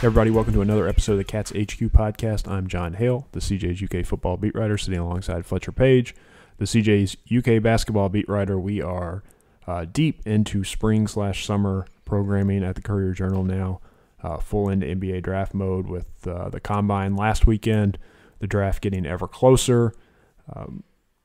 Everybody, welcome to another episode of the CatsHQ Podcast. I'm Jon Hale, the CJ's UK football beat writer, sitting alongside Fletcher Page, the CJ's UK basketball beat writer. We are deep into spring/summer programming at the Courier-Journal now, full into NBA draft mode with the Combine last weekend, the draft getting ever closer.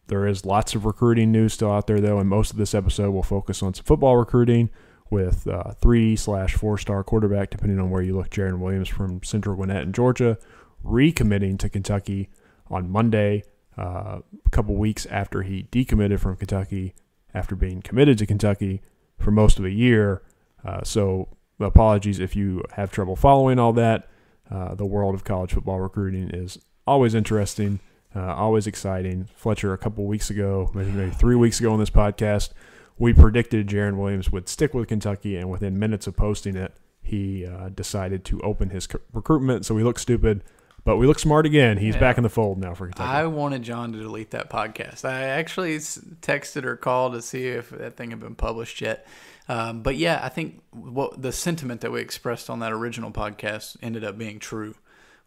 There is lots of recruiting news still out there, though, and most of this episode will focus on some football recruiting with 3/4-star quarterback, depending on where you look, Jaron Williams from Central Gwinnett in Georgia, recommitting to Kentucky on Monday, a couple weeks after he decommitted from Kentucky after being committed to Kentucky for most of a year. So apologies if you have trouble following all that. The world of college football recruiting is always interesting, always exciting. Fletcher, a couple weeks ago, maybe 3 weeks ago on this podcast, we predicted Jaron Williams would stick with Kentucky, and within minutes of posting it, he decided to open his recruitment. So we look stupid, but we look smart again. He's back in the fold now for Kentucky. I wanted John to delete that podcast. I actually texted or called to see if that thing had been published yet. But yeah, I think the sentiment that we expressed on that original podcast ended up being true,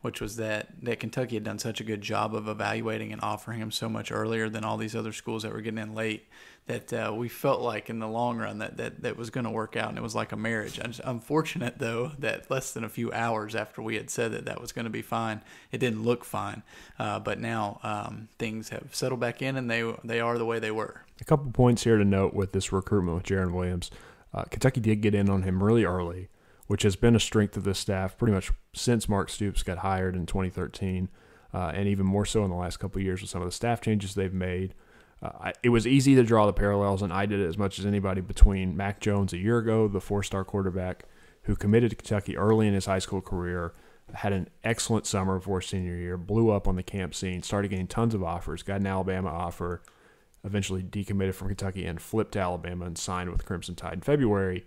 which was that Kentucky had done such a good job of evaluating and offering him so much earlier than all these other schools that were getting in late, that we felt like in the long run that was going to work out, and it was like a marriage. It's unfortunate, though, that less than a few hours after we had said that was going to be fine, it didn't look fine. But now things have settled back in, and they are the way they were. A couple points here to note with this recruitment with Jaron Williams. Kentucky did get in on him really early, which has been a strength of this staff pretty much since Mark Stoops got hired in 2013, and even more so in the last couple of years with some of the staff changes they've made. It was easy to draw the parallels, and I did it as much as anybody, between Mac Jones a year ago, the 4-star quarterback who committed to Kentucky early in his high school career, had an excellent summer before senior year, blew up on the camp scene, started getting tons of offers, got an Alabama offer, eventually decommitted from Kentucky and flipped to Alabama and signed with Crimson Tide in February.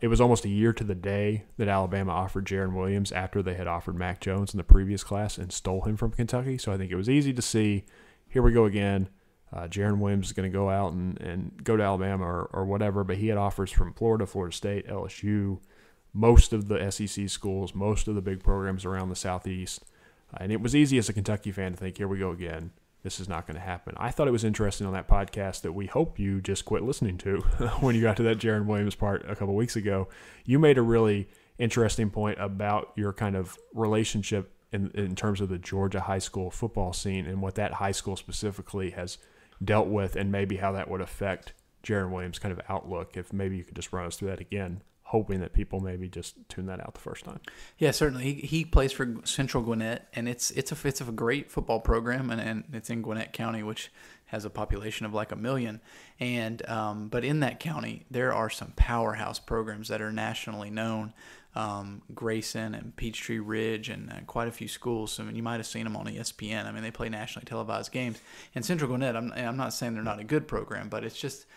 It was almost a year to the day that Alabama offered Jaron Williams after they had offered Mac Jones in the previous class and stole him from Kentucky. So I think it was easy to see, here we go again. Jaron Williams is going to go out and go to Alabama or whatever, but he had offers from Florida, Florida State, LSU, most of the SEC schools, most of the big programs around the Southeast. And it was easy as a Kentucky fan to think, here we go again. This is not going to happen. I thought it was interesting on that podcast that we hope you just quit listening to when you got to that Jaron Williams part a couple weeks ago. You made a really interesting point about your kind of relationship in terms of the Georgia high school football scene and what that high school specifically has dealt with, and maybe how that would affect Jaron Williams' kind of outlook. If maybe you could just run us through that again, hoping that people maybe just tune that out the first time. Yeah, certainly. He plays for Central Gwinnett, and it's a great football program, and it's in Gwinnett County, which has a population of like 1 million. And but in that county, there are some powerhouse programs that are nationally known. Grayson and Peachtree Ridge and quite a few schools. I mean, you might have seen them on ESPN. I mean, they play nationally televised games. And Central Gwinnett, I'm not saying they're not a good program, but it's just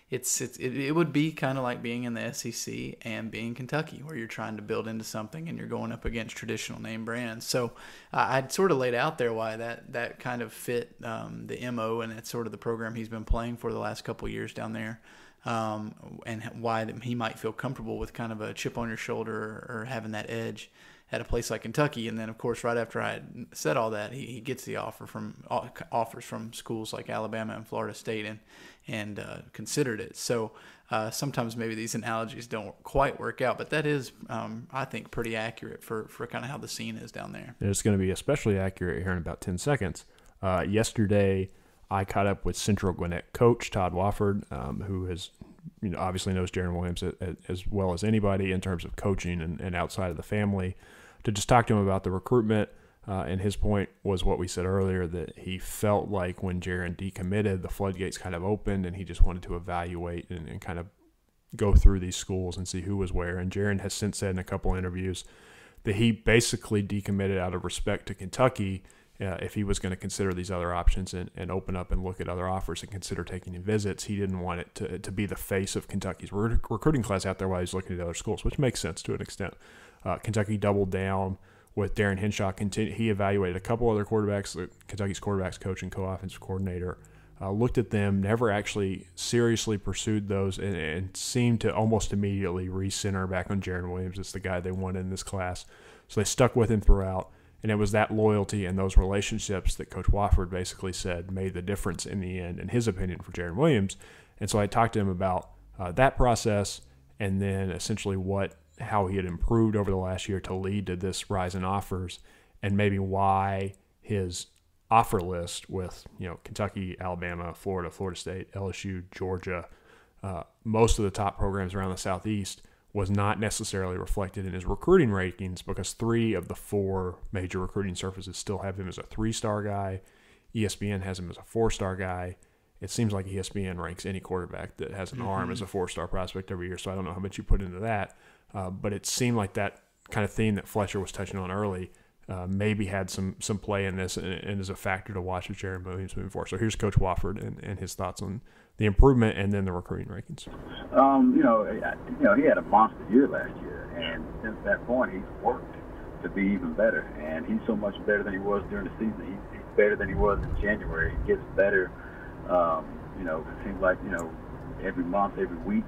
it would be kind of like being in the SEC and being Kentucky, where you're trying to build into something and you're going up against traditional name brands. So I'd sort of laid out there why that kind of fit the MO, and it's sort of the program he's been playing for the last couple of years down there. And why he might feel comfortable with kind of a chip on your shoulder or having that edge at a place like Kentucky. And then, of course, right after I had said all that, he gets the offers from schools like Alabama and Florida State and considered it. So sometimes maybe these analogies don't quite work out, but that is, I think, pretty accurate for kind of how the scene is down there. And it's going to be especially accurate here in about 10 seconds. Yesterday, I caught up with Central Gwinnett coach Todd Wofford, who has, obviously knows Jaron Williams as well as anybody in terms of coaching and outside of the family, to just talk to him about the recruitment. And his point was what we said earlier, that he felt like when Jaron decommitted, the floodgates kind of opened, and he just wanted to evaluate and kind of go through these schools and see who was where. And Jaron has since said in a couple of interviews that he basically decommitted out of respect to Kentucky. If he was going to consider these other options and open up and look at other offers and consider taking visits, he didn't want it to be the face of Kentucky's recruiting class out there while he's looking at other schools, which makes sense to an extent. Kentucky doubled down with Darren Henshaw. He evaluated a couple other quarterbacks, Kentucky's quarterbacks coach and co-offensive coordinator, looked at them, never actually seriously pursued those, and seemed to almost immediately recenter back on Jaron Williams as the guy they wanted in this class. So they stuck with him throughout, and it was that loyalty and those relationships that Coach Wofford basically said made the difference in the end, in his opinion, for Jaron Williams. And so I talked to him about that process, and then essentially how he had improved over the last year to lead to this rise in offers, and maybe why his offer list with Kentucky, Alabama, Florida, Florida State, LSU, Georgia, most of the top programs around the Southeast was not necessarily reflected in his recruiting rankings, because 3 of the 4 major recruiting services still have him as a 3-star guy. ESPN has him as a 4-star guy. It seems like ESPN ranks any quarterback that has an arm as a 4-star prospect every year, so I don't know how much you put into that. But it seemed like that kind of theme that Fletcher was touching on early maybe had some play in this and is a factor to watch with Jaron Williams moving forward. So here's Coach Wofford and his thoughts on the improvement and then the recruiting rankings. He had a monster year last year, and since that point he's worked to be even better. And he's so much better than he was during the season. He's better than he was in January. He gets better. It seems like every month, every week.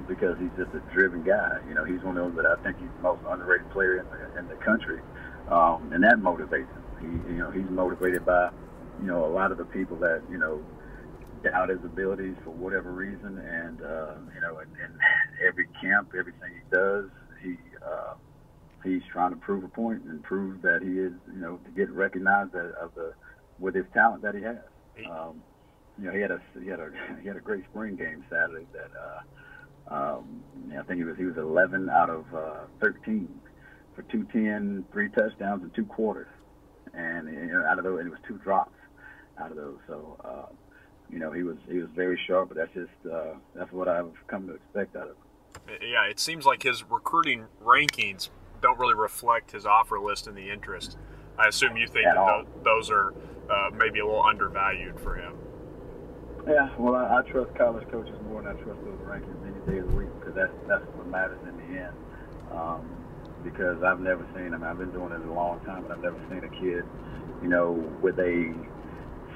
Because he's just a driven guy. He's one of those that I think he's the most underrated player in the country, and that motivates him. He's motivated by, a lot of the people that doubt his abilities for whatever reason, and in every camp, everything he does, he's trying to prove a point and prove that he is, to get recognized with his talent that he has. He had a great spring game Saturday that I think he was 11 out of 13 for 210, 3 touchdowns in 2 quarters, and out of those, and it was 2 drops out of those. So he was very sharp, but that's what I've come to expect out of him. Yeah, it seems like his recruiting rankings don't really reflect his offer list and the interest. I assume you think that those are maybe a little undervalued for him. Yeah, well, I trust college coaches more than I trust those rankings any day of the week, because that's what matters in the end. Because I've never seen I've been doing it a long time, but I've never seen a kid, with a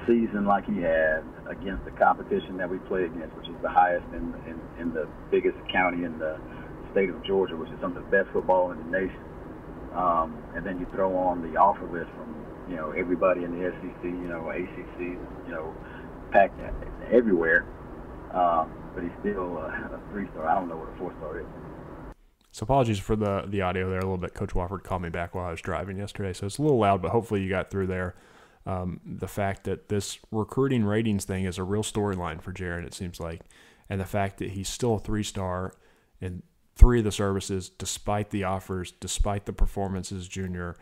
season like he had against the competition that we play against, which is the highest in the biggest county in the state of Georgia, which is some of the best football in the nation. And then you throw on the offer list from, everybody in the SEC, ACC, packed everywhere, but he's still a 3-star. I don't know what a 4-star is. So apologies for the audio there a little bit. Coach Wofford called me back while I was driving yesterday, so it's a little loud, but hopefully you got through there. The fact that this recruiting ratings thing is a real storyline for Jaron, it seems like, and the fact that he's still a 3-star in 3 of the services, despite the offers, despite the performances junior,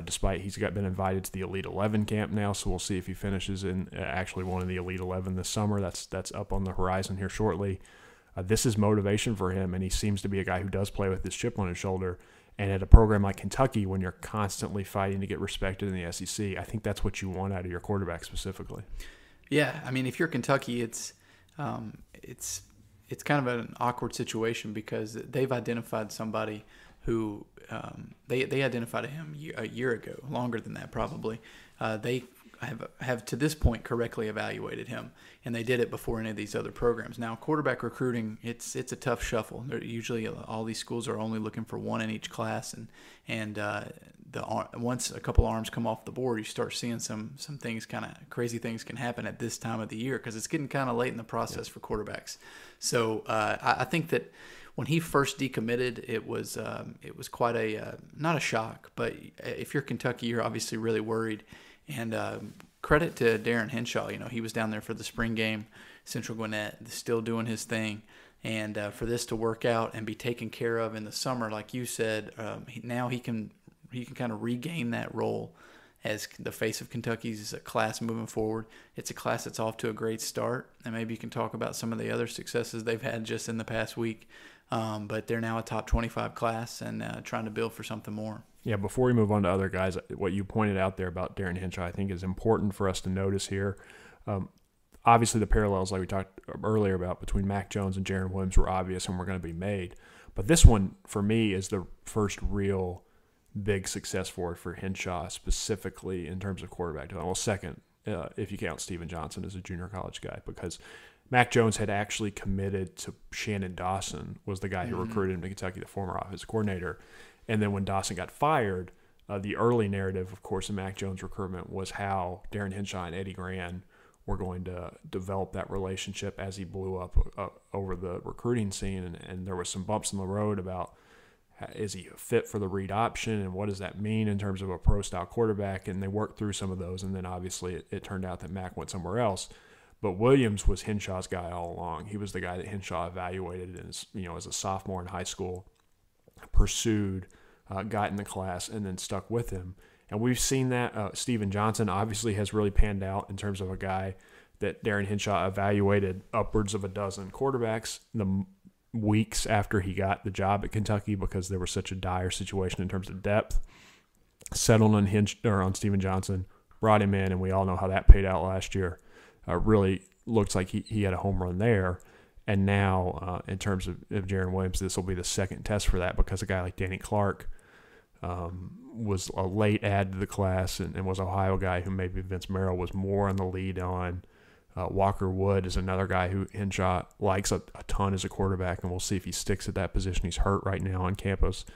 despite he's been invited to the Elite 11 camp now, so we'll see if he finishes in actually one of the Elite 11 this summer. That's up on the horizon here shortly. This is motivation for him, and he seems to be a guy who does play with this chip on his shoulder. And at a program like Kentucky, when you're constantly fighting to get respected in the SEC, I think that's what you want out of your quarterback specifically. Yeah, I mean, if you're Kentucky, it's kind of an awkward situation, because they've identified somebody who they identified him a year ago, longer than that probably. They have to this point correctly evaluated him, and they did it before any of these other programs. Now, quarterback recruiting, it's a tough shuffle. Usually all these schools are only looking for 1 in each class, and once a couple arms come off the board, you start seeing some things, kind of crazy things can happen at this time of the year, because it's getting kind of late in the process for quarterbacks. So I think that when he first decommitted, it was quite not a shock, but if you're Kentucky, you're obviously really worried. And credit to Darren Henshaw. He was down there for the spring game, Central Gwinnett, still doing his thing. And for this to work out and be taken care of in the summer, like you said, now he can kind of regain that role as the face of Kentucky's class moving forward. It's a class that's off to a great start, and maybe you can talk about some of the other successes they've had just in the past week. But they're now a top 25 class and trying to build for something more. Yeah, before we move on to other guys, what you pointed out there about Darren Henshaw, I think is important for us to notice here. Obviously, the parallels, like we talked earlier about, between Mac Jones and Jaron Williams were obvious and were going to be made. But this one, for me, is the first real big success for Henshaw, specifically in terms of quarterback development. Well, second, if you count Steven Johnson as a junior college guy, because Mac Jones had actually committed to Shannon Dawson, was the guy who recruited him to Kentucky, the former offensive coordinator. And then when Dawson got fired, the early narrative, of course, in Mac Jones' recruitment was how Darren Hinshaw and Eddie Gran were going to develop that relationship as he blew up over the recruiting scene. And there was some bumps in the road about, is he a fit for the read option, and what does that mean in terms of a pro-style quarterback? And they worked through some of those, and then obviously it turned out that Mac went somewhere else. But Williams was Hinshaw's guy all along. He was the guy that Hinshaw evaluated as a sophomore in high school, pursued, got in the class, and then stuck with him. And we've seen that. Steven Johnson obviously has really panned out in terms of a guy that Darren Hinshaw evaluated upwards of a dozen quarterbacks the weeks after he got the job at Kentucky, because there was such a dire situation in terms of depth. Settled on Steven Johnson, brought him in, and we all know how that paid out last year. Really looks like he had a home run there. And now, in terms of Jaron Williams, this will be the second test for that, because a guy like Danny Clark was a late add to the class and was an Ohio guy who maybe Vince Merrill was more on the lead on. Walker Wood is another guy who Hinshaw likes a ton as a quarterback, and we'll see if he sticks at that position. He's hurt right now on campus.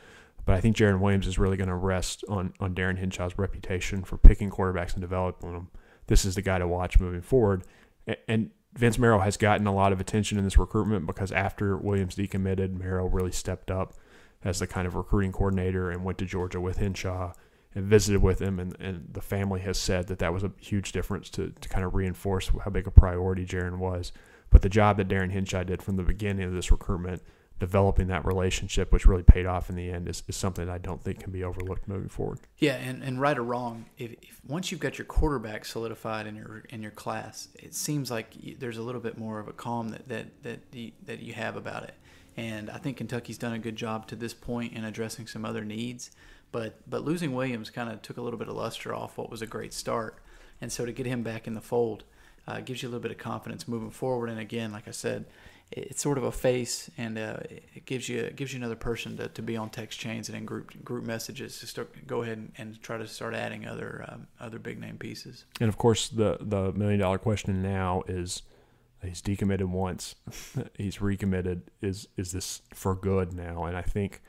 But I think Jaron Williams is really going to rest on Darren Hinshaw's reputation for picking quarterbacks and developing them. This is the guy to watch moving forward. And Vince Merrill has gotten a lot of attention in this recruitment because after Williams decommitted, Merrill really stepped up as the kind of recruiting coordinator and went to Georgia with Hinshaw and visited with him. And the family has said that was a huge difference to kind of reinforce how big a priority Jaron was. But the job that Darren Hinshaw did from the beginning of this recruitment, developing that relationship, which really paid off in the end, is something that I don't think can be overlooked moving forward. Yeah, and right or wrong, if once you've got your quarterback solidified in your class, it seems like there's a little bit more of a calm that you have about it. And I think Kentucky's done a good job to this point in addressing some other needs, but losing Williams kind of took a little bit of luster off what was a great start. And so to get him back in the fold gives you a little bit of confidence moving forward. And again, like I said, it's sort of a face, and it gives you another person to be on text chains and in group messages to go ahead and try to start adding other big name pieces. And of course, the $1 million question now is, he's decommitted once, he's recommitted. Is this for good now? And I think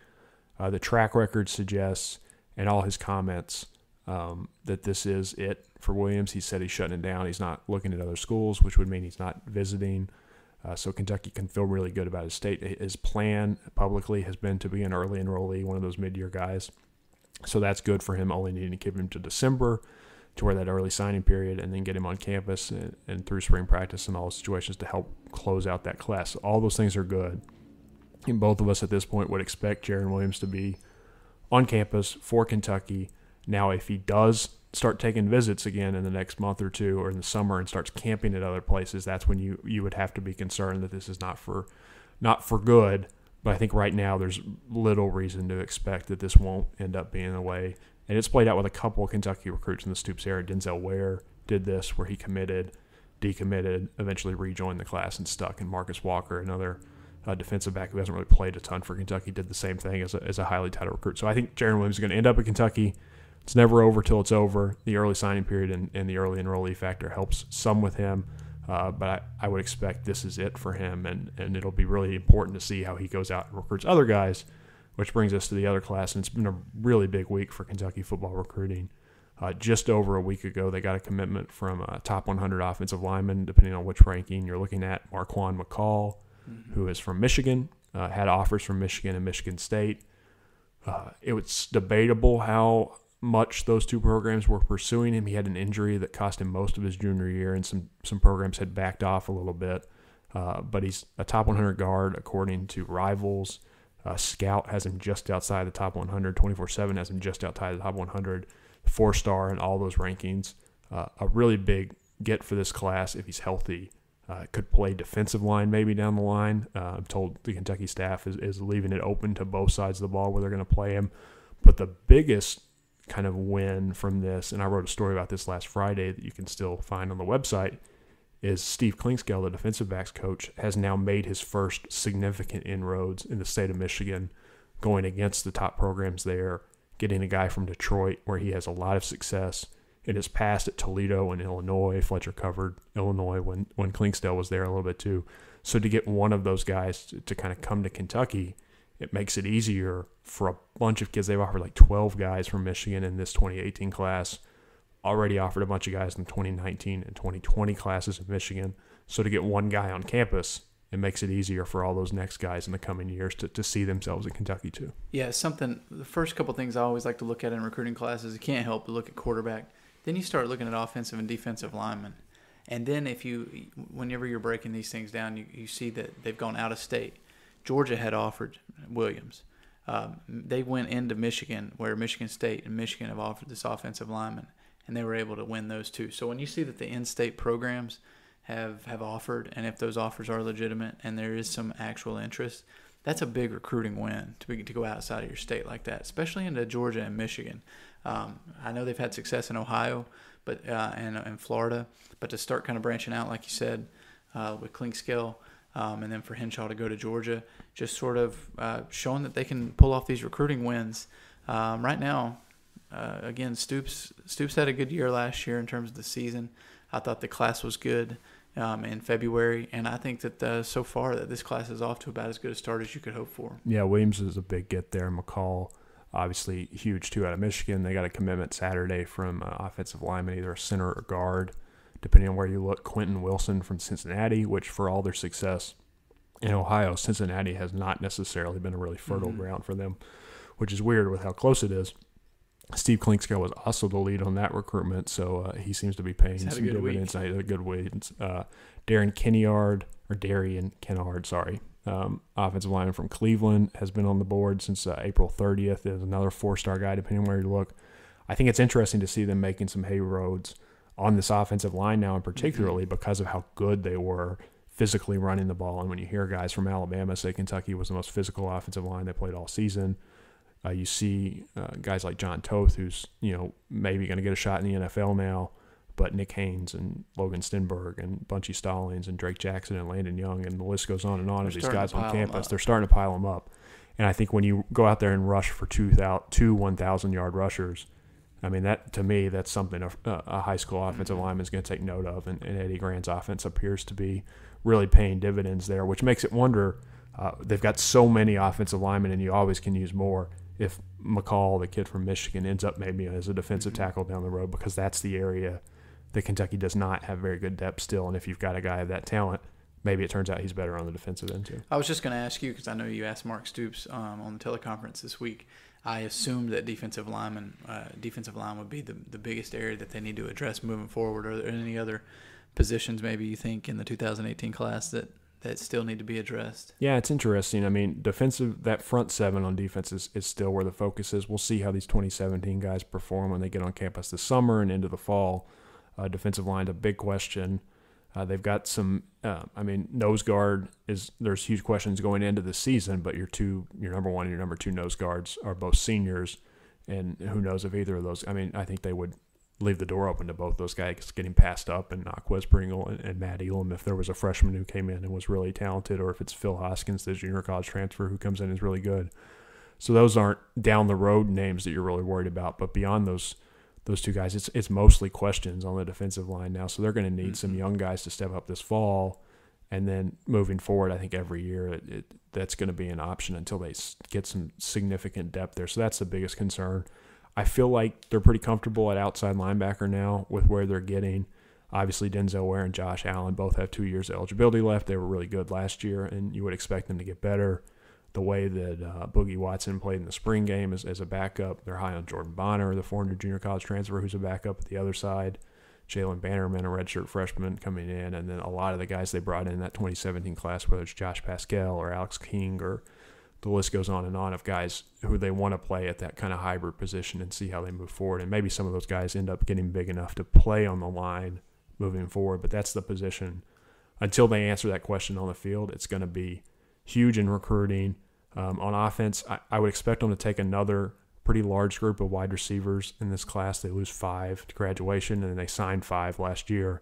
the track record suggests, and all his comments, that this is it for Williams. He said he's shutting it down. He's not looking at other schools, which would mean he's not visiting. So Kentucky can feel really good about his state. His plan publicly has been to be an early enrollee, one of those mid-year guys. So that's good for him, only needing to keep him to December to where that early signing period, and then get him on campus and through spring practice and all the situations to help close out that class. So all those things are good. And both of us at this point would expect Jaron Williams to be on campus for Kentucky. Now, if he does start taking visits again in the next month or two or in the summer and starts camping at other places, that's when you would have to be concerned that this is not for good. But I think right now there's little reason to expect that this won't end up being the way. And it's played out with a couple of Kentucky recruits in the Stoops era. Denzel Ware did this, where he committed, decommitted, eventually rejoined the class and stuck. And Marcus Walker, another defensive back who hasn't really played a ton for Kentucky, did the same thing as a highly touted recruit. So I think Jaron Williams is going to end up at Kentucky. It's never over till it's over. The early signing period and the early enrollee factor helps some with him. But I would expect this is it for him, and it'll be really important to see how he goes out and recruits other guys, which brings us to the other class. And it's been a really big week for Kentucky football recruiting. Just over a week ago, they got a commitment from a top 100 offensive lineman, depending on which ranking you're looking at. Marquand McCall, who is from Michigan, had offers from Michigan and Michigan State. It was debatable how much those two programs were pursuing him. He had an injury that cost him most of his junior year, and some programs had backed off a little bit. But he's a top 100 guard according to Rivals. Scout has him just outside the top 100. 24/7 has him just outside the top 100. 4-star in all those rankings. A really big get for this class if he's healthy. Could play defensive line maybe down the line. I'm told the Kentucky staff is leaving it open to both sides of the ball where they're going to play him. But the biggest kind of win from this, and I wrote a story about this last Friday that you can still find on the website, is Steve Klingscale, the defensive backs coach, has now made his first significant inroads in the state of Michigan, going against the top programs there, getting a guy from Detroit where he has a lot of success. In his past at Toledo and Illinois, Fletcher covered Illinois when Klingsdale was there a little bit too. So to get one of those guys to kind of come to Kentucky It makes it easier for a bunch of kids. They've offered like 12 guys from Michigan in this 2018 class, already offered a bunch of guys in the 2019 and 2020 classes in Michigan. So to get one guy on campus, it makes it easier for all those next guys in the coming years to see themselves at Kentucky too. Yeah, the first couple things I always like to look at in recruiting classes, you can't help but look at quarterback. Then you start looking at offensive and defensive linemen. And then whenever you're breaking these things down, you see that they've gone out of state. Georgia had offered Williams. They went into Michigan, where Michigan State and Michigan have offered this offensive lineman, and they were able to win those two. So when you see that the in-state programs have offered, and if those offers are legitimate and there is some actual interest, that's a big recruiting win to go outside of your state like that, especially into Georgia and Michigan. I know they've had success in Ohio, but and Florida, but to start kind of branching out, like you said, with Clinkscale, and then for Henshaw to go to Georgia, just sort of showing that they can pull off these recruiting wins. Right now, again, Stoops had a good year last year in terms of the season. I thought the class was good in February, and I think that so far that this class is off to about as good a start as you could hope for. Yeah, Williams is a big get there. McCall, obviously huge too out of Michigan. They got a commitment Saturday from offensive lineman, either a center or guard, depending on where you look. Quentin Wilson from Cincinnati, which for all their success in Ohio, Cincinnati has not necessarily been a really fertile ground for them, which is weird with how close it is. Steve Clinkscale was also the lead on that recruitment, so he seems to be paying some dividends. He had a good week. Darian Kennard, offensive lineman from Cleveland, has been on the board since April 30th. Is another 4-star guy, depending on where you look. I think it's interesting to see them making some hayroads on this offensive line now, and particularly because of how good they were physically running the ball. And when you hear guys from Alabama say Kentucky was the most physical offensive line they played all season, you see guys like John Toth, who's maybe going to get a shot in the NFL now, but Nick Haynes and Logan Stenberg and Bunchy Stallings and Drake Jackson and Landon Young, and the list goes on and on of these guys on campus. They're starting to pile them up. And I think when you go out there and rush for two 1,000-yard rushers, I mean, that to me, that's something a high school offensive lineman is going to take note of. And Eddie Grant's offense appears to be really paying dividends there, which makes it wonder. They've got so many offensive linemen, and you always can use more. If McCall, the kid from Michigan, ends up maybe as a defensive tackle down the road, because that's the area that Kentucky does not have very good depth still. And if you've got a guy of that talent, maybe it turns out he's better on the defensive end too. I was just going to ask you, because I know you asked Mark Stoops on the teleconference this week. I assumed that defensive line would be the biggest area that they need to address moving forward. Are there any other positions maybe you think in the 2018 class that still need to be addressed? Yeah, it's interesting. I mean, that front seven on defense is still where the focus is. We'll see how these 2017 guys perform when they get on campus this summer and into the fall. Defensive line's a big question. They've got some, nose guard there's huge questions going into the season, but your number one and your number two nose guards are both seniors, and who knows if either of those, I think they would leave the door open to both those guys getting passed up, and Naquez Pringle and Matt Elam if there was a freshman who came in and was really talented, or if it's Phil Hoskins, the junior college transfer, who comes in and is really good. So those aren't down the road names that you're really worried about, but beyond those two guys, it's mostly questions on the defensive line now. So they're going to need some young guys to step up this fall, and then moving forward, I think every year that's going to be an option until they get some significant depth there. So that's the biggest concern. I feel like they're pretty comfortable at outside linebacker now with where they're getting. Obviously, Denzel Ware and Josh Allen both have 2 years of eligibility left. They were really good last year, and you would expect them to get better. The way that Boogie Watson played in the spring game as a backup. They're high on Jordan Bonner, the 400 junior college transfer, who's a backup at the other side. Jalen Bannerman, a redshirt freshman, coming in. And then a lot of the guys they brought in that 2017 class, whether it's Josh Pascal or Alex King, or the list goes on and on of guys who they want to play at that kind of hybrid position and see how they move forward. And maybe some of those guys end up getting big enough to play on the line moving forward. But that's the position. Until they answer that question on the field, it's going to be huge in recruiting. On offense, I would expect them to take another pretty large group of wide receivers in this class. They lose 5 to graduation, and they signed 5 last year.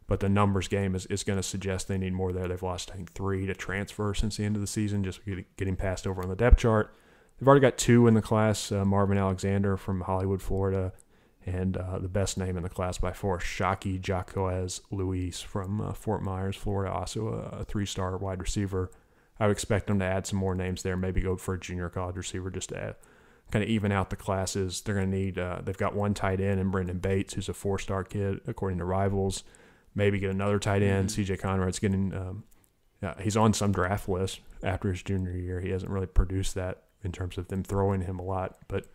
But the numbers game is going to suggest they need more there. They've lost, I think, 3 to transfer since the end of the season, just getting passed over on the depth chart. They've already got 2 in the class, Marvin Alexander from Hollywood, Florida, and the best name in the class by far, Shockey Jaquez Luis from Fort Myers, Florida, also a 3-star wide receiver I would expect them to add some more names there, maybe go for a junior college receiver just to kind of even out the classes. They're going to need they've got one tight end in Brendan Bates, who's a 4-star kid, according to Rivals. Maybe get another tight end. CJ Conrad's getting he's on some draft list after his junior year. He hasn't really produced that in terms of them throwing him a lot, but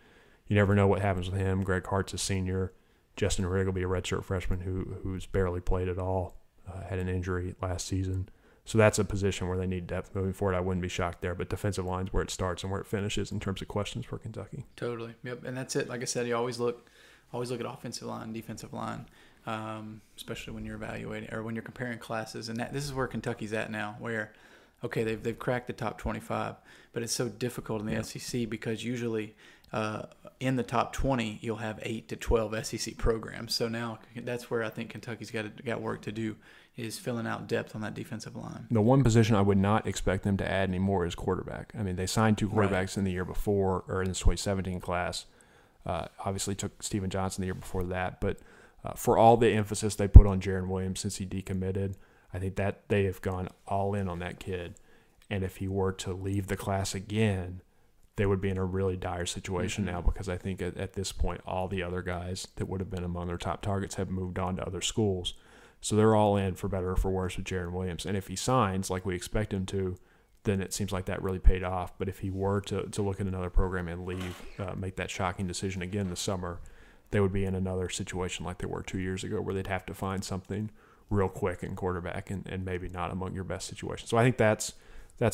you never know what happens with him. Greg Hart's a senior. Justin Rigg will be a redshirt freshman who's barely played at all, had an injury last season. So that's a position where they need depth moving forward. I wouldn't be shocked there, but defensive line's where it starts and where it finishes in terms of questions for Kentucky. Totally. Yep. And that's it. Like I said, you always look at offensive line, defensive line, especially when you're evaluating or when you're comparing classes. And this is where Kentucky's at now, where, okay, they've cracked the top 25, but it's so difficult in the SEC because usually in the top 20, you'll have 8 to 12 SEC programs. So now that's where I think Kentucky's got work to do, is filling out depth on that defensive line. The one position I would not expect them to add anymore is quarterback. I mean, they signed 2 quarterbacks in the year before, or in this 2017 class. Obviously took Steven Johnson the year before that. But for all the emphasis they put on Jaron Williams since he decommitted, I think that they have gone all in on that kid. And if he were to leave the class again, they would be in a really dire situation now, because I think at this point all the other guys that would have been among their top targets have moved on to other schools. So they're all in, for better or for worse, with Jaron Williams. And if he signs like we expect him to, then it seems like that really paid off. But if he were to look at another program and leave, make that shocking decision again this summer, they would be in another situation like they were 2 years ago, where they'd have to find something real quick in quarterback and maybe not among your best situations. So I think that's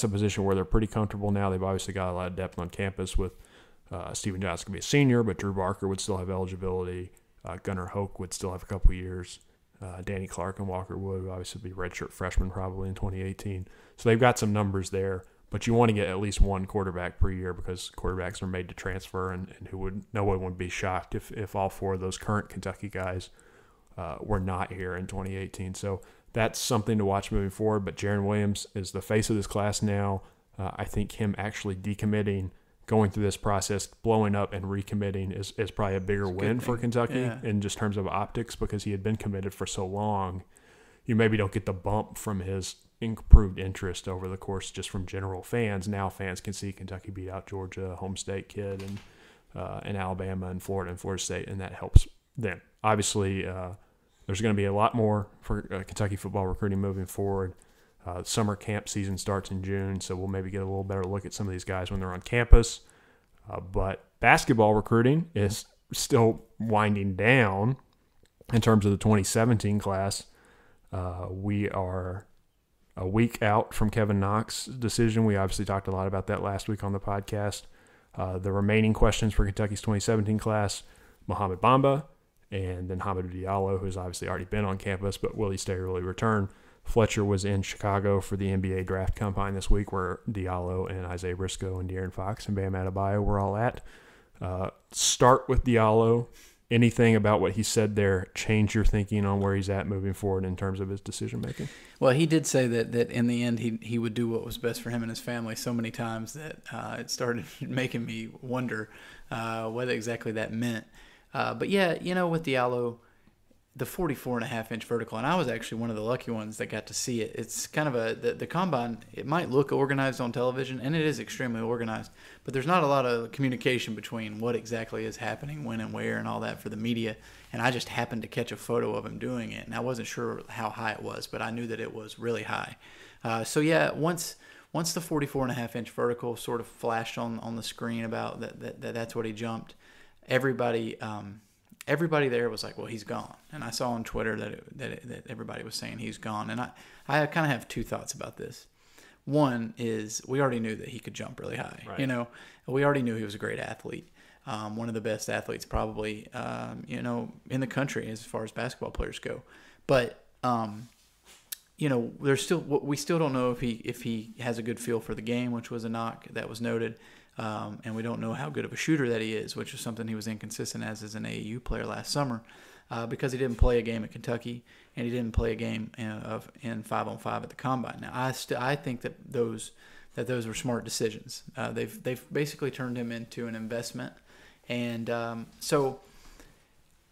a position where they're pretty comfortable now. They've obviously got a lot of depth on campus with Steven Johnson could be a senior, but Drew Barker would still have eligibility. Gunnar Hoke would still have a couple years. Danny Clark and Walker Wood would obviously be redshirt freshmen probably in 2018. So they've got some numbers there, but you want to get at least one quarterback per year, because quarterbacks are made to transfer, and no one would be shocked if all 4 of those current Kentucky guys were not here in 2018. So that's something to watch moving forward. But Jaron Williams is the face of this class now. I think him actually decommitting, going through this process, blowing up and recommitting is probably a bigger win for Kentucky in just terms of optics, because he had been committed for so long. You maybe don't get the bump from his improved interest over the course just from general fans. Now fans can see Kentucky beat out Georgia, home state kid, and Alabama and Florida State, and that helps them. Obviously, there's going to be a lot more for Kentucky football recruiting moving forward. Summer camp season starts in June, so we'll maybe get a little better look at some of these guys when they're on campus. But basketball recruiting is still winding down in terms of the 2017 class. We are a week out from Kevin Knox's decision. We obviously talked a lot about that last week on the podcast. The remaining questions for Kentucky's 2017 class, Mohamed Bamba, and then Hamidou Diallo, who's obviously already been on campus, but will he stay or will he return? Fletcher was in Chicago for the NBA draft combine this week, where Diallo and Isaiah Briscoe and De'Aaron Fox and Bam Adebayo were all at. Start with Diallo. Anything about what he said there change your thinking on where he's at moving forward in terms of his decision-making? Well, he did say that in the end he would do what was best for him and his family so many times that it started making me wonder what exactly that meant. But yeah, with Diallo, the 44.5-inch vertical, and I was actually one of the lucky ones that got to see it. It's kind of the combine, it might look organized on television, and it is extremely organized, but there's not a lot of communication between what exactly is happening, when and where, and all that for the media. And I just happened to catch a photo of him doing it, and I wasn't sure how high it was, but I knew that it was really high. So yeah, once the 44.5-inch vertical sort of flashed on the screen about that's what he jumped, everybody there was like, well, he's gone. And I saw on Twitter that everybody was saying he's gone. And I kind of have 2 thoughts about this. One is, we already knew that he could jump really high. Right. We already knew he was a great athlete. One of the best athletes probably, in the country as far as basketball players go. But, we still don't know if he has a good feel for the game, which was a knock that was noted. And we don't know how good of a shooter that he is, which is something he was inconsistent as an AAU player last summer, because he didn't play a game at Kentucky and he didn't play a game in 5-on-5 at the combine. Now, I think that those were smart decisions. They've basically turned him into an investment, and so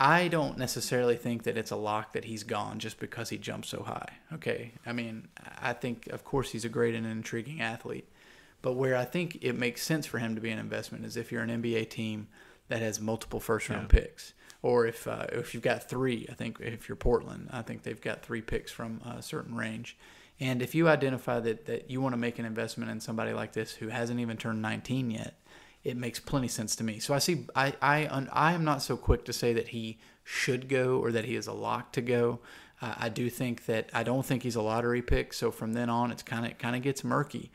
I don't necessarily think that it's a lock that he's gone just because he jumped so high. Okay. I mean, I think, of course, he's a great and intriguing athlete. But where I think it makes sense for him to be an investment is if you're an NBA team that has multiple first-round picks. Or if you've got 3, I think if you're Portland, I think they've got 3 picks from a certain range. And if you identify that you want to make an investment in somebody like this who hasn't even turned 19 yet, it makes plenty sense to me. So I am not so quick to say that he should go or that he is a lock to go. I do think that I don't think he's a lottery pick. So from then on, it kind of gets murky.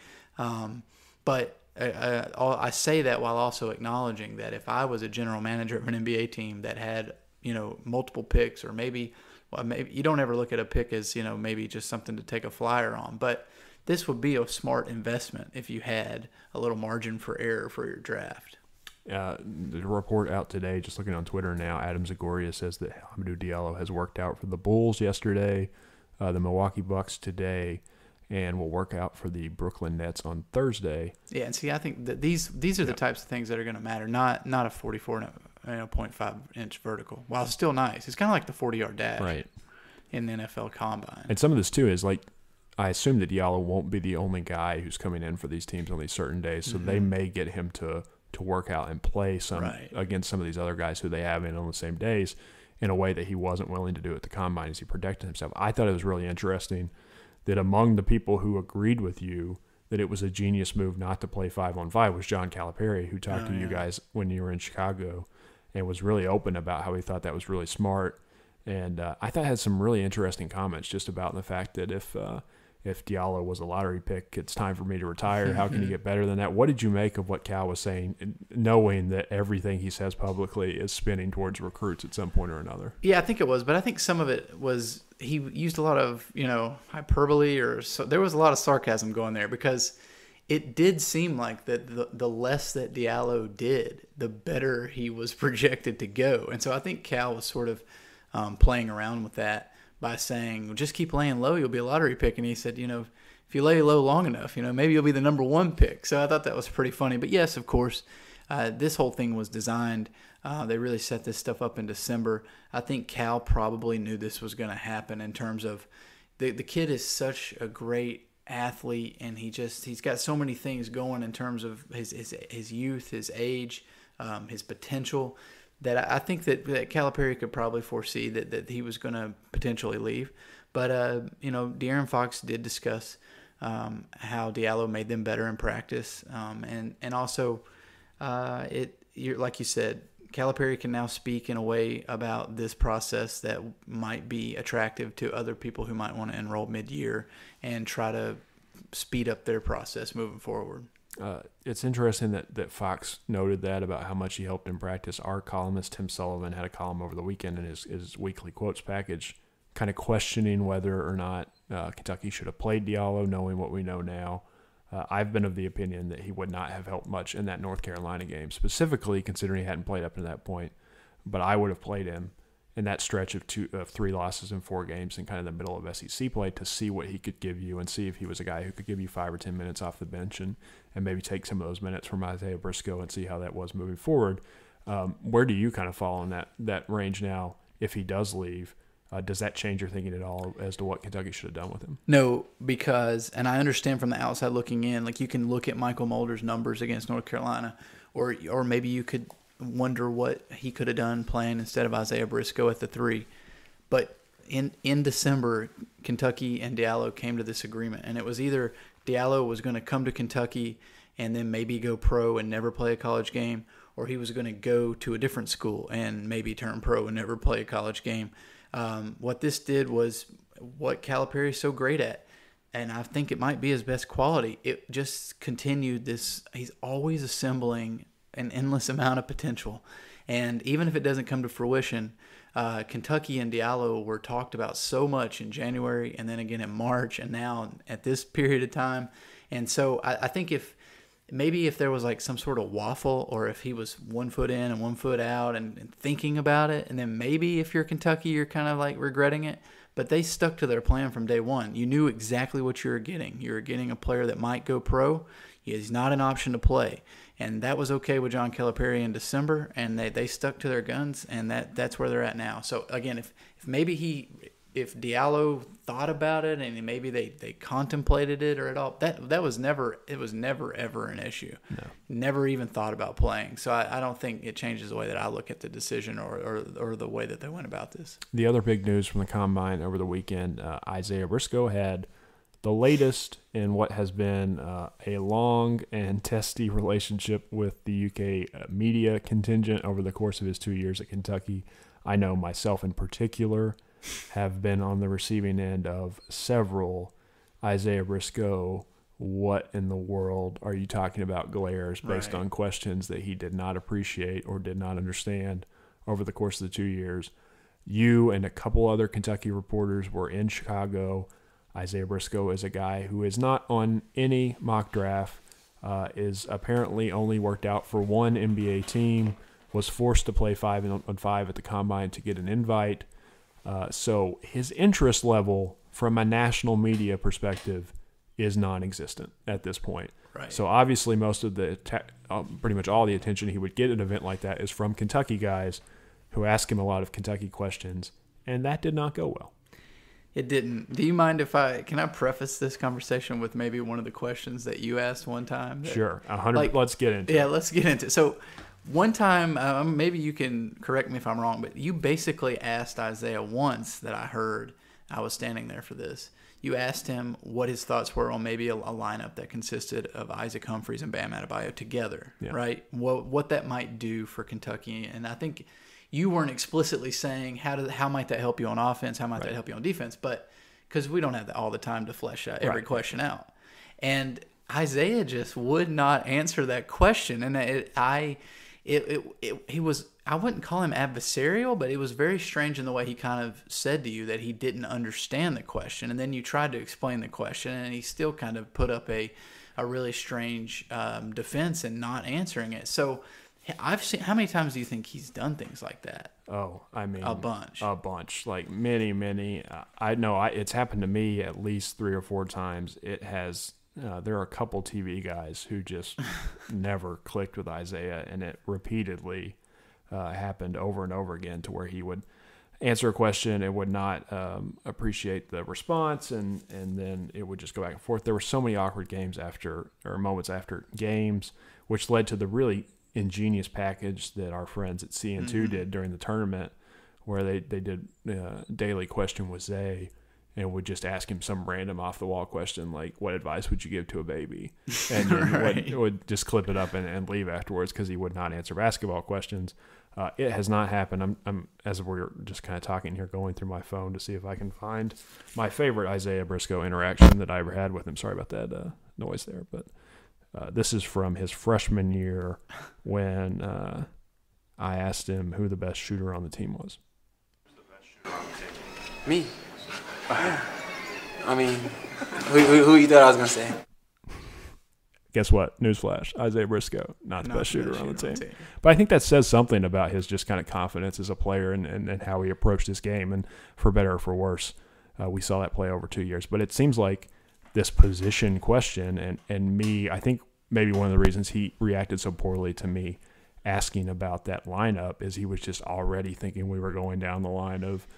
But I say that while also acknowledging that if I was a general manager of an NBA team that had multiple picks, or maybe you don't ever look at a pick as maybe just something to take a flyer on, but this would be a smart investment if you had a little margin for error for your draft. The report out today, just looking on Twitter now, Adam Zagoria says that Hamidou Diallo has worked out for the Bulls yesterday, the Milwaukee Bucks today, and will work out for the Brooklyn Nets on Thursday. Yeah, and see, I think that these are the types of things that are going to matter, not a 44.5 inch vertical. While it's still nice, it's kind of like the 40-yard dash in the NFL Combine. And some of this too is like, I assume that Diallo won't be the only guy who's coming in for these teams on these certain days, so they may get him to work out and play against some of these other guys who they have in on the same days in a way that he wasn't willing to do at the Combine as he protected himself. I thought it was really interesting that among the people who agreed with you that it was a genius move not to play 5-on-5 was John Calipari, who talked to you guys when you were in Chicago and was really open about how he thought that was really smart. And I thought had some really interesting comments just about the fact that if Diallo was a lottery pick, it's time for me to retire. How can you get better than that? What did you make of what Cal was saying, knowing that everything he says publicly is spinning towards recruits at some point or another? Yeah, I think it was, but I think some of it was he used a lot of hyperbole, or there was a lot of sarcasm going there, because it did seem like that the less that Diallo did, the better he was projected to go. And so I think Cal was sort of playing around with that by saying, well, just keep laying low, you'll be a lottery pick. And he said, if you lay low long enough, maybe you'll be the number 1 pick. So I thought that was pretty funny. But yes, of course, this whole thing was designed. They really set this stuff up in December. I think Cal probably knew this was going to happen in terms of the kid is such a great athlete, and he's got so many things going in terms of his youth, his age, his potential, that I think that Calipari could probably foresee that he was going to potentially leave. But, De'Aaron Fox did discuss how Diallo made them better in practice. And also, like you said, Calipari can now speak in a way about this process that might be attractive to other people who might want to enroll mid-year and try to speed up their process moving forward. It's interesting that Fox noted that about how much he helped in practice. Our columnist, Tim Sullivan, had a column over the weekend in his weekly quotes package kind of questioning whether or not Kentucky should have played Diallo, knowing what we know now. I've been of the opinion that he would not have helped much in that North Carolina game, specifically considering he hadn't played up to that point. But I would have played him in that stretch of 3 losses in 4 games in kind of the middle of SEC play to see what he could give you and see if he was a guy who could give you 5 or 10 minutes off the bench and maybe take some of those minutes from Isaiah Briscoe and see how that was moving forward. Where do you kind of fall in that range now if he does leave? Does that change your thinking at all as to what Kentucky should have done with him? No, because, and I understand from the outside looking in, like you can look at Michael Mulder's numbers against North Carolina, or maybe you could wonder what he could have done playing instead of Isaiah Briscoe at the 3. But in December, Kentucky and Diallo came to this agreement, and it was either Diallo was going to come to Kentucky and then maybe go pro and never play a college game, or he was going to go to a different school and maybe turn pro and never play a college game. What this did was what Calipari is so great at, and I think it might be his best quality. It just continued this. He's always assembling an endless amount of potential. And even if it doesn't come to fruition, Kentucky and Diallo were talked about so much in January and then again in March and now at this period of time. And so I think if there was like some sort of waffle, or if he was 1 foot in and 1 foot out and thinking about it, and then maybe if you're Kentucky, you're kind of like regretting it. But they stuck to their plan from day one. You knew exactly what you were getting. You were getting a player that might go pro. He's not an option to play. And that was okay with John Calipari in December, and they stuck to their guns, and that's where they're at now. So again, if Diallo thought about it and maybe they contemplated it or at all, that was never ever an issue. No. Never even thought about playing. So I don't think it changes the way that I look at the decision or the way that they went about this. The other big news from the Combine over the weekend, Isaiah Briscoe had the latest in what has been a long and testy relationship with the UK media contingent over the course of his 2 years at Kentucky. I know myself in particular have been on the receiving end of several Isaiah Briscoe, what in the world are you talking about glares based on questions that he did not appreciate or did not understand over the course of the 2 years. You and a couple other Kentucky reporters were in Chicago. Isaiah Briscoe is a guy who is not on any mock draft, is apparently only worked out for one NBA team, was forced to play 5-on-5 at the Combine to get an invite. So his interest level from a national media perspective is non-existent at this point. Right. So obviously most of pretty much all the attention he would get at an event like that is from Kentucky guys who ask him a lot of Kentucky questions, and that did not go well. It didn't. Do you mind if can I preface this conversation with maybe one of the questions that you asked one time? Sure. 100. Let's get into it. Yeah, let's get into it. So one time, maybe you can correct me if I'm wrong, but you basically asked Isaiah once that I heard, I was standing there for this. You asked him what his thoughts were on maybe a lineup that consisted of Isaac Humphries and Bam Adebayo together, right? What that might do for Kentucky. And I think you weren't explicitly saying how might that help you on offense, how might that help you on defense, but because we don't have all the time to flesh out every question out. And Isaiah just would not answer that question, and I wouldn't call him adversarial, but it was very strange in the way he kind of said to you that he didn't understand the question, and then you tried to explain the question, and he still kind of put up a really strange defense and not answering it. So I've seen, how many times do you think he's done things like that? Oh, I mean, a bunch, like many. I know it's happened to me at least 3 or 4 times. It has. There are a couple TV guys who just never clicked with Isaiah, and it repeatedly happened over and over again to where he would answer a question and would not appreciate the response, and then it would just go back and forth. There were so many awkward moments after games, which led to the really ingenious package that our friends at CN2 did during the tournament, where they did daily question with Zay and would just ask him some random off-the-wall question like, what advice would you give to a baby? And then would just clip it up and leave afterwards because he would not answer basketball questions. It has not happened. I'm as we're just kind of talking here, going through my phone to see if I can find my favorite Isaiah Briscoe interaction that I ever had with him. Sorry about that noise there, but this is from his freshman year when I asked him who the best shooter on the team was. Me. I mean, who you thought I was going to say? Guess what? Newsflash. Isaiah Briscoe, not the best shooter on the team. But I think that says something about his just kind of confidence as a player and how he approached his game. And for better or for worse, we saw that play over 2 years. But it seems like this position question and me, I think maybe one of the reasons he reacted so poorly to me asking about that lineup is he was just already thinking we were going down the line of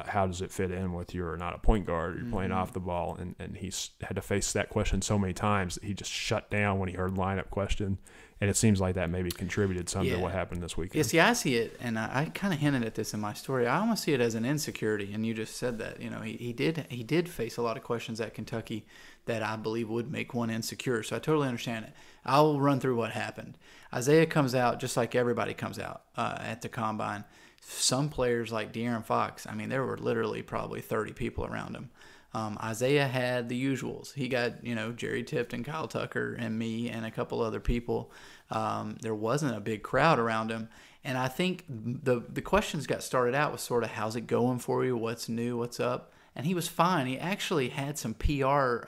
how does it fit in with you're not a point guard, you're playing off the ball, and he's had to face that question so many times that he just shut down when he heard lineup question, and it seems like that maybe contributed some to what happened this weekend. Yeah, see, I see it, and I kind of hinted at this in my story. I almost see it as an insecurity, and you just said that. You know, he did face a lot of questions at Kentucky that I believe would make one insecure, so I totally understand it. I'll run through what happened. Isaiah comes out just like everybody comes out at the Combine. Some players like De'Aaron Fox, I mean, there were literally probably 30 people around him. Isaiah had the usuals. He got, Jerry Tipton, Kyle Tucker, and me, and a couple other people. There wasn't a big crowd around him. And I think the questions got started out with sort of, how's it going for you? What's new? What's up? And he was fine. He actually had some PR.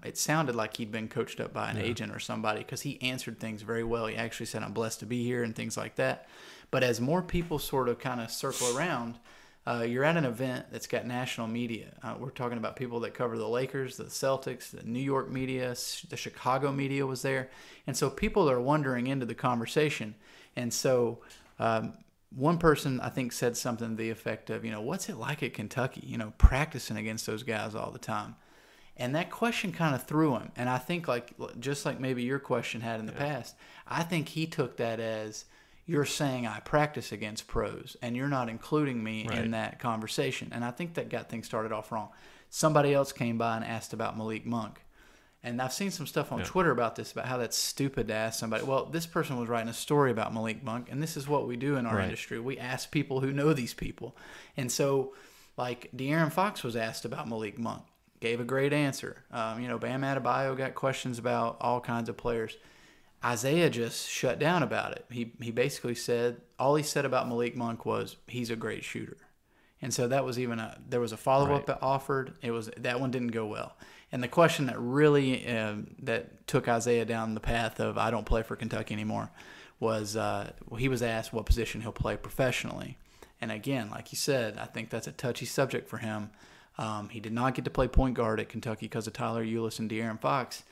It sounded like he'd been coached up by an agent or somebody because he answered things very well. He actually said, I'm blessed to be here and things like that. But as more people sort of kind of circle around, You're at an event that's got national media. We're talking about people that cover the Lakers, the Celtics, the New York media, the Chicago media was there. And so people are wandering into the conversation. And so one person, I think, said something to the effect of, what's it like at Kentucky, practicing against those guys all the time? And that question kind of threw him. And I think just like maybe your question had in the past, I think he took that as, you're saying I practice against pros, and you're not including me in that conversation. And I think that got things started off wrong. Somebody else came by and asked about Malik Monk. And I've seen some stuff on Twitter about this, about how that's stupid to ask somebody. Well, this person was writing a story about Malik Monk, and this is what we do in our industry. We ask people who know these people. And so, De'Aaron Fox was asked about Malik Monk, gave a great answer. Bam Adebayo got questions about all kinds of players. Isaiah just shut down about it. He basically said, all he said about Malik Monk was, he's a great shooter. And so that was there was a follow-up offered. That one didn't go well. And the question that really that took Isaiah down the path of, I don't play for Kentucky anymore, was he was asked what position he'll play professionally. And again, like you said, I think that's a touchy subject for him. He did not get to play point guard at Kentucky because of Tyler Ulis and De'Aaron Fox.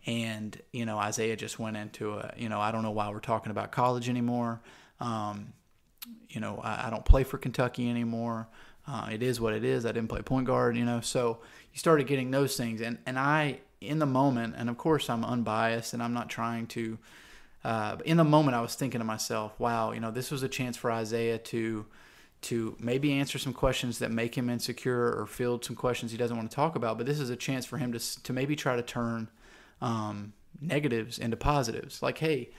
And, Isaiah just went into I don't know why we're talking about college anymore. I don't play for Kentucky anymore. It is what it is. I didn't play point guard, So you started getting those things. And I, in the moment, and of course I'm unbiased and I'm not trying to, in the moment I was thinking to myself, wow, this was a chance for Isaiah to maybe answer some questions that make him insecure or field some questions he doesn't want to talk about. But this is a chance for him to maybe try to turn negatives into positives. Like, hey,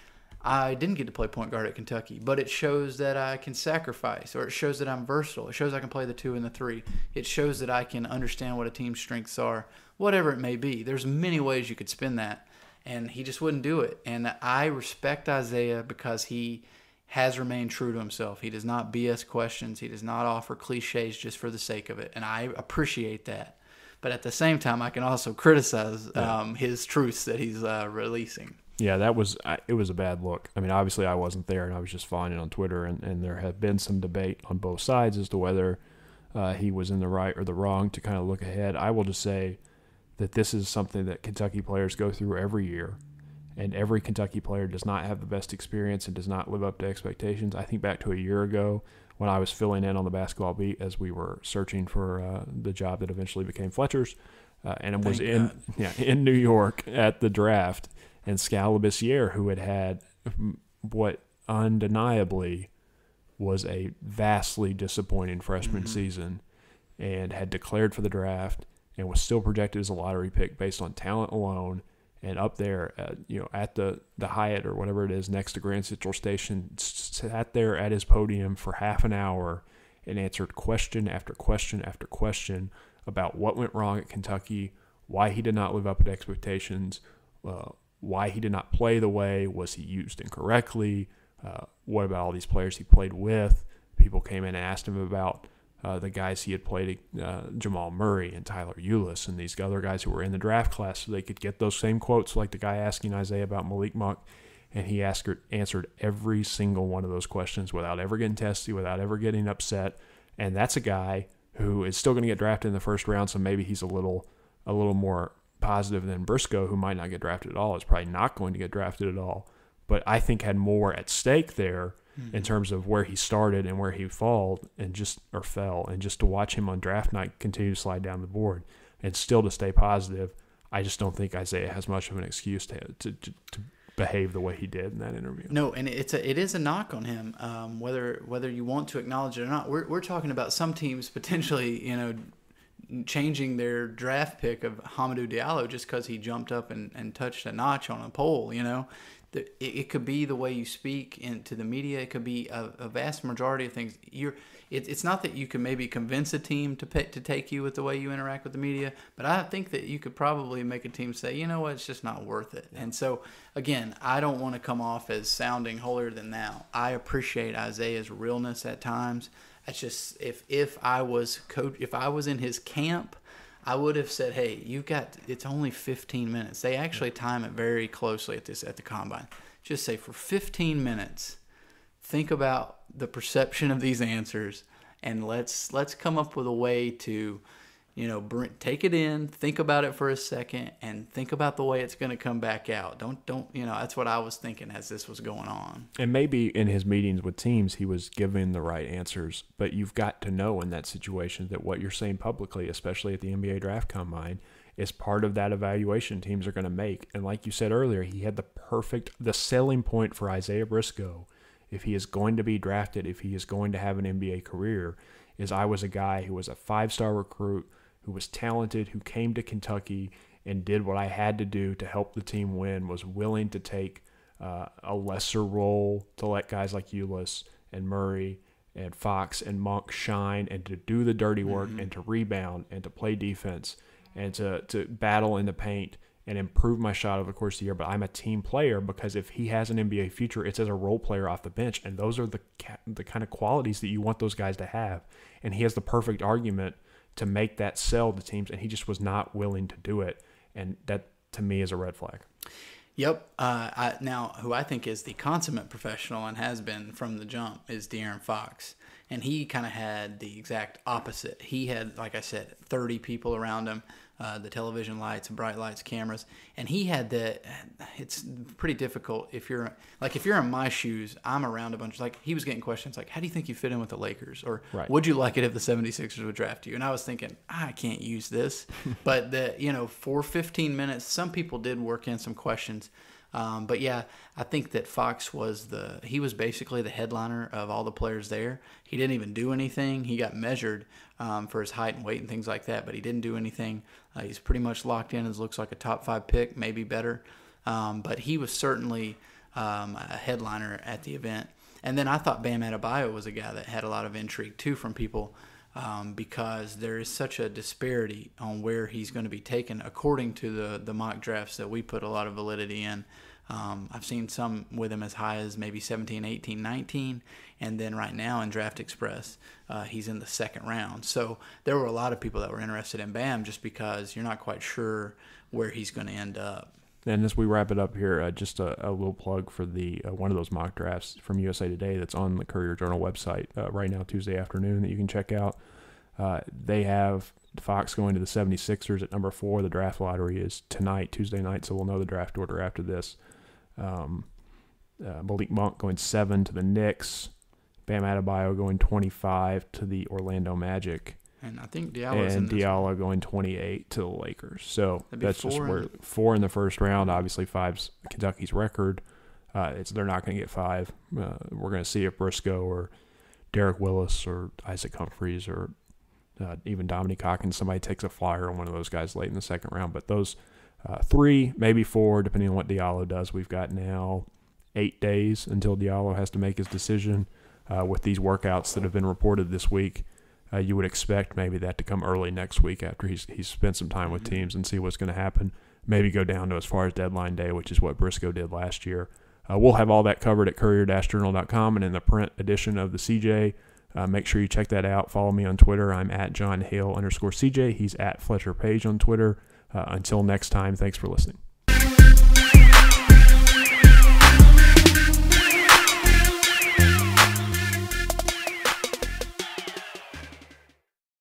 I didn't get to play point guard at Kentucky, but it shows that I can sacrifice, or it shows that I'm versatile. It shows I can play the 2 and the 3. It shows that I can understand what a team's strengths are, whatever it may be. There's many ways you could spin that, and he just wouldn't do it. And I respect Isaiah because he has remained true to himself. He does not BS questions. He does not offer cliches just for the sake of it, and I appreciate that. But at the same time, I can also criticize his truths that he's releasing. Yeah, it was a bad look. I mean, obviously I wasn't there, and I was just following it on Twitter, and there have been some debate on both sides as to whether he was in the right or the wrong to kind of look ahead. I will just say that this is something that Kentucky players go through every year, and every Kentucky player does not have the best experience and does not live up to expectations. I think back to a year ago when I was filling in on the basketball beat as we were searching for the job that eventually became Fletcher's, and it was in New York at the draft. And Scalabissiere, who had what undeniably was a vastly disappointing freshman season and had declared for the draft and was still projected as a lottery pick based on talent alone, and up there, at the Hyatt or whatever it is next to Grand Central Station, sat there at his podium for half an hour and answered question after question after question about what went wrong at Kentucky, why he did not live up to expectations, why he did not play the way, was he used incorrectly, what about all these players he played with. People came in and asked him about the guys he had played, Jamal Murray and Tyler Ulis and these other guys who were in the draft class, so they could get those same quotes like the guy asking Isaiah about Malik Monk. And he answered every single one of those questions without ever getting testy, without ever getting upset. And that's a guy who is still going to get drafted in the first round, so maybe he's a little more positive than Briscoe, who might not get drafted at all, is probably not going to get drafted at all, but I think had more at stake there in terms of where he started and where he fell, and just to watch him on draft night continue to slide down the board and still to stay positive. I just don't think Isaiah has much of an excuse to behave the way he did in that interview. No, and it is a knock on him, whether you want to acknowledge it or not. We're talking about some teams potentially, changing their draft pick of Hamidou Diallo just because he jumped up and touched a notch on a pole. It could be the way you speak into the media. It could be a vast majority of things. It's not that you can maybe convince a team to take you with the way you interact with the media, but I think that you could probably make a team say, you know what, it's just not worth it. And so, again, I don't want to come off as sounding holier than thou. I appreciate Isaiah's realness at times. It's just if I was in his camp, I would have said, hey, it's only 15 minutes. They actually time it very closely at the combine. Just say for 15 minutes, think about the perception of these answers and let's come up with a way to, take it in, think about it for a second, and think about the way it's going to come back out. Don't that's what I was thinking as this was going on. And maybe in his meetings with teams, he was giving the right answers, but you've got to know in that situation that what you're saying publicly, especially at the NBA Draft Combine, is part of that evaluation teams are going to make. And like you said earlier, he had the selling point for Isaiah Briscoe, if he is going to be drafted, if he is going to have an NBA career, is I was a guy who was a 5-star recruit, who was talented, who came to Kentucky and did what I had to do to help the team win, was willing to take a lesser role to let guys like Ulis and Murray and Fox and Monk shine and to do the dirty work and to rebound and to play defense and to battle in the paint and improve my shot over the course of the year. But I'm a team player, because if he has an NBA future, it's as a role player off the bench, and those are the kind of qualities that you want those guys to have. And he has the perfect argument to make that sell to teams, and he just was not willing to do it. And that, to me, is a red flag. Yep. Now, who I think is the consummate professional and has been from the jump is De'Aaron Fox. And he kind of had the exact opposite. He had, like I said, 30 people around him, the television lights, bright lights, cameras. And he had it's pretty difficult if you're in my shoes, I'm around a bunch, he was getting questions like, how do you think you fit in with the Lakers? Or would you like it if the 76ers would draft you? And I was thinking, I can't use this. But for 15 minutes, some people did work in some questions. But yeah, I think that Fox he was basically the headliner of all the players there. He didn't even do anything. He got measured for his height and weight and things like that, but he didn't do anything. He's pretty much locked in as looks like a top 5 pick, maybe better. But he was certainly a headliner at the event. And then I thought Bam Adebayo was a guy that had a lot of intrigue too from people, because there is such a disparity on where he's going to be taken according to the mock drafts that we put a lot of validity in. I've seen some with him as high as maybe 17, 18, 19, and then right now in Draft Express, he's in the second round. So there were a lot of people that were interested in Bam just because you're not quite sure where he's going to end up. And as we wrap it up here, just a little plug for the one of those mock drafts from USA Today that's on the Courier-Journal website right now, Tuesday afternoon, that you can check out. They have Fox going to the 76ers at number 4. The draft lottery is tonight, Tuesday night, so we'll know the draft order after this. Malik Monk going 7 to the Knicks. Bam Adebayo going 25 to the Orlando Magic. And I think Diallo going 28 to the Lakers. So that's just where 4 in the first round. Obviously, 5's Kentucky's record. They're not going to get 5. We're going to see if Briscoe or Derek Willis or Isaac Humphries or even Dominique Hawkins, somebody takes a flyer on one of those guys late in the second round. But those 3, maybe 4, depending on what Diallo does. We've got now 8 days until Diallo has to make his decision. With these workouts that have been reported this week, you would expect maybe that to come early next week after he's spent some time with teams and see what's going to happen. Maybe go down to as far as deadline day, which is what Briscoe did last year. We'll have all that covered at courier-journal.com and in the print edition of the CJ. Make sure you check that out. Follow me on Twitter. I'm at Jon Hale _CJ. He's at Fletcher Page on Twitter. Until next time, thanks for listening.